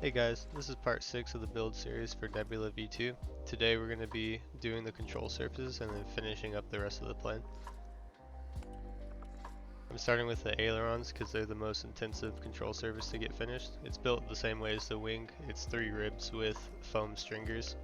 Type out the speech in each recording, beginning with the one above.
Hey guys, this is part 6 of the build series for Nebula V2. Today we're going to be doing the control surfaces and then finishing up the rest of the plane. I'm starting with the ailerons because they're the most intensive control surface to get finished. It's built the same way as the wing. It's 3 ribs with foam stringers.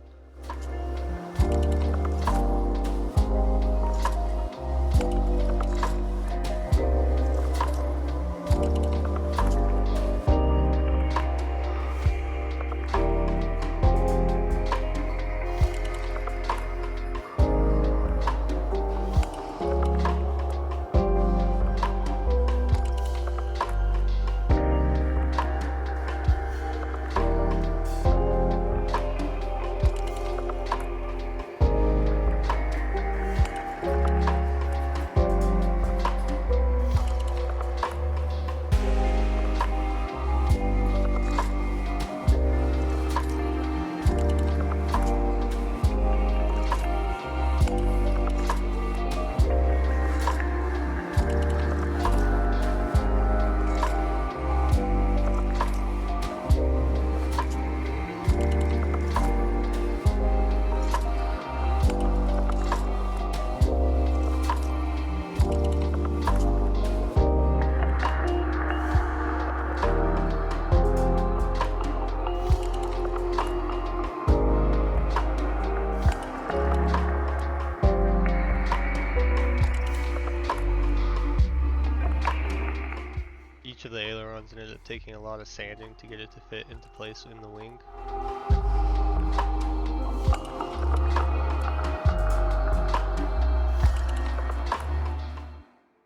Each of the ailerons ended up taking a lot of sanding to get it to fit into place in the wing.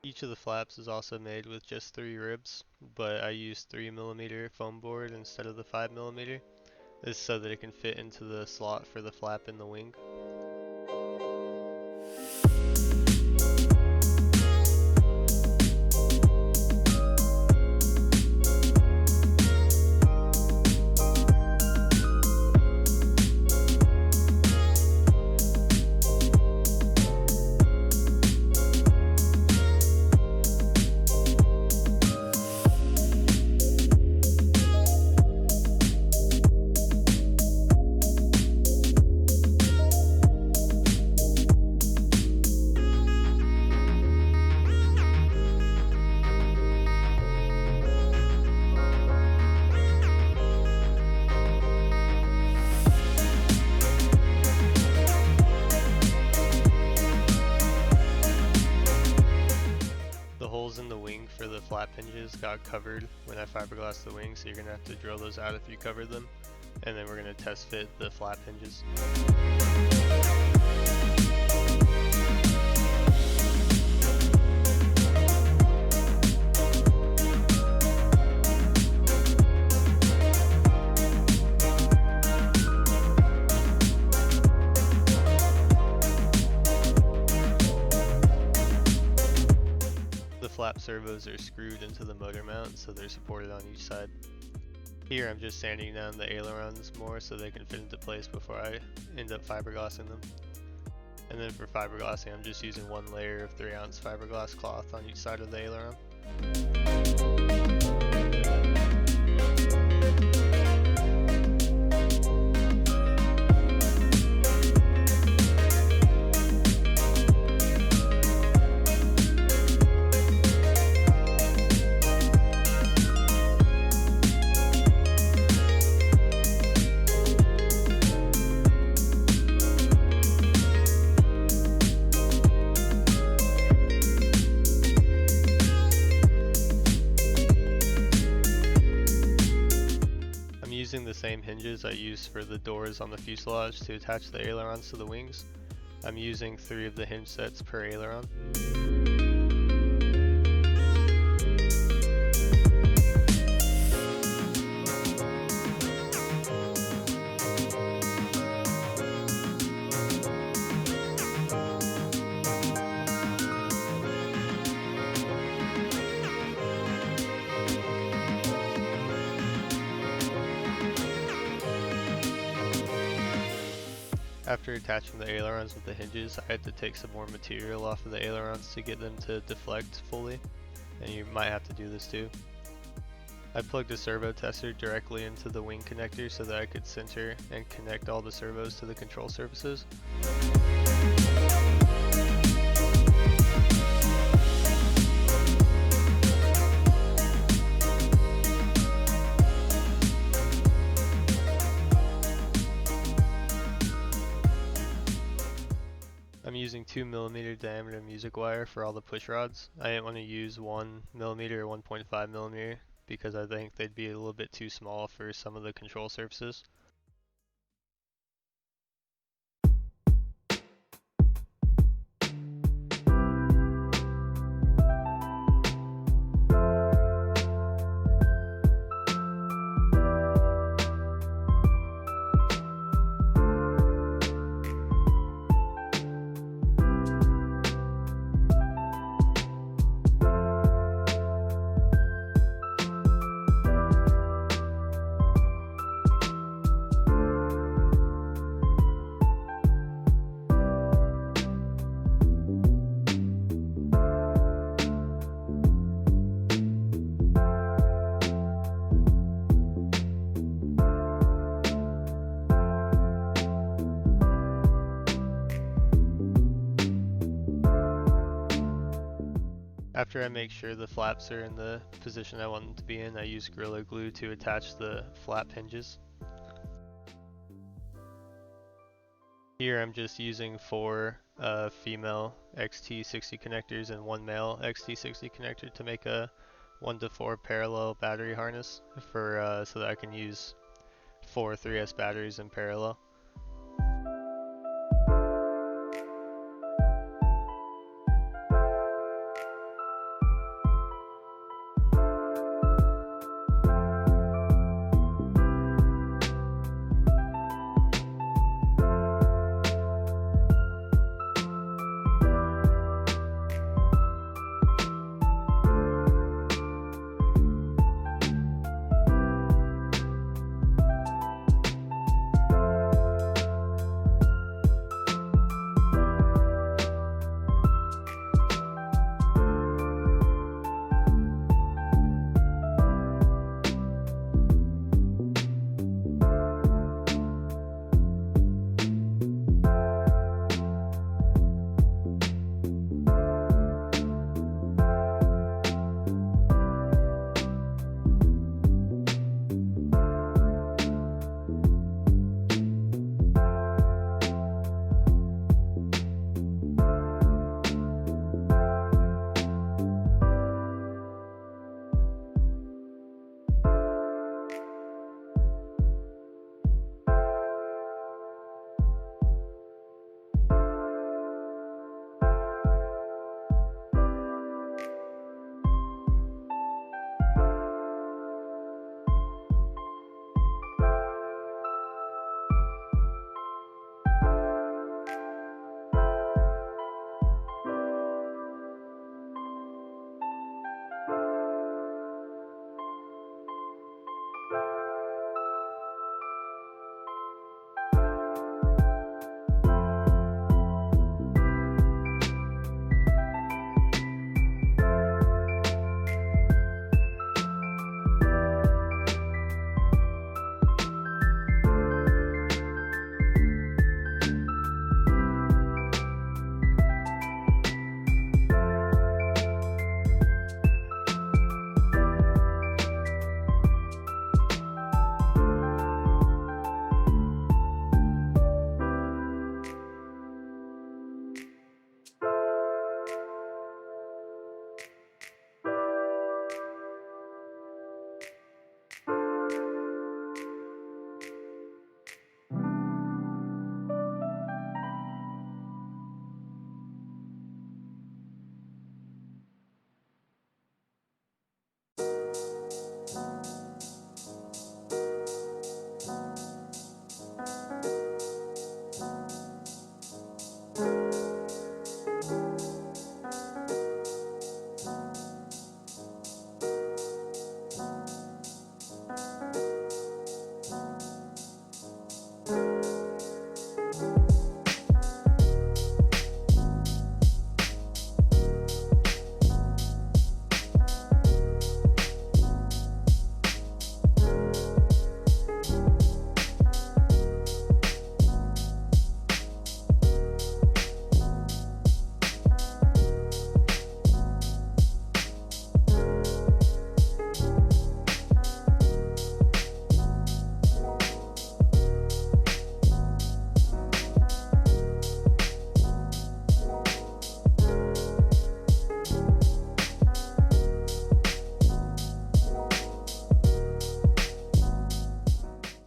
Each of the flaps is also made with just 3 ribs, but I used 3mm foam board instead of the 5mm. This is so that it can fit into the slot for the flap in the wing. The holes in the wing for the flap hinges got covered when I fiberglassed the wing, so you're going to have to drill those out if you cover them. And then we're going to test fit the flap hinges. The flap servos are screwed into the motor mount, so they're supported on each side. Here I'm just sanding down the ailerons more so they can fit into place before I end up fiberglassing them. And then for fiberglassing, I'm just using 1 layer of 3-ounce fiberglass cloth on each side of the aileron. Using the same hinges I used for the doors on the fuselage to attach the ailerons to the wings. I'm using 3 of the hinge sets per aileron. After attaching the ailerons with the hinges, I had to take some more material off of the ailerons to get them to deflect fully, and you might have to do this too. I plugged a servo tester directly into the wing connector so that I could center and connect all the servos to the control surfaces. I'm using 2mm diameter music wire for all the push rods. I didn't want to use 1mm or 1.5mm because I think they'd be a little bit too small for some of the control surfaces. After I make sure the flaps are in the position I want them to be in, I use Gorilla Glue to attach the flap hinges. Here I'm just using 4 female XT60 connectors and 1 male XT60 connector to make a 1-to-4 parallel battery harness for so that I can use 4 3S batteries in parallel.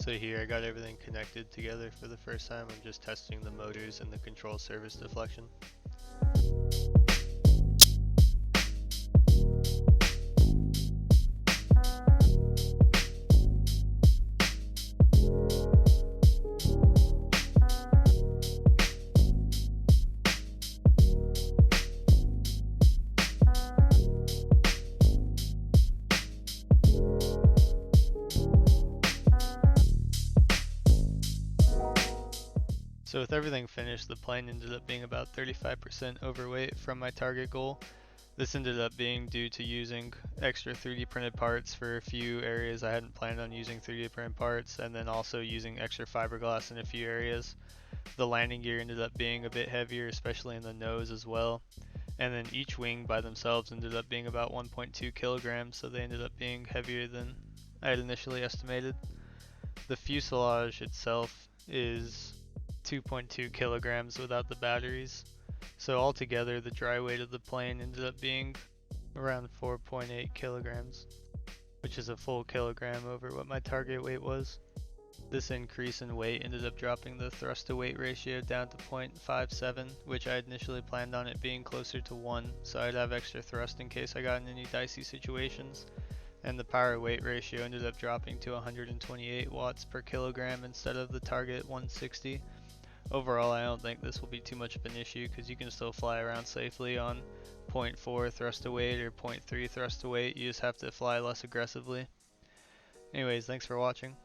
So here I got everything connected together for the first time. I'm just testing the motors and the control surface deflection. So with everything finished, the plane ended up being about 35% overweight from my target goal. This ended up being due to using extra 3D printed parts for a few areas I hadn't planned on using 3D printed parts, and then also using extra fiberglass in a few areas. The landing gear ended up being a bit heavier, especially in the nose as well. And then each wing by themselves ended up being about 1.2 kilograms, so they ended up being heavier than I had initially estimated. The fuselage itself is 2.2 kilograms without the batteries. So altogether, the dry weight of the plane ended up being around 4.8 kilograms, which is a full kilogram over what my target weight was. This increase in weight ended up dropping the thrust to weight ratio down to 0.57, which I initially planned on it being closer to 1, so I'd have extra thrust in case I got in any dicey situations. And the power weight ratio ended up dropping to 128 watts per kilogram instead of the target 160. Overall, I don't think this will be too much of an issue because you can still fly around safely on 0.4 thrust to weight or 0.3 thrust to weight. You just have to fly less aggressively. Anyways, thanks for watching.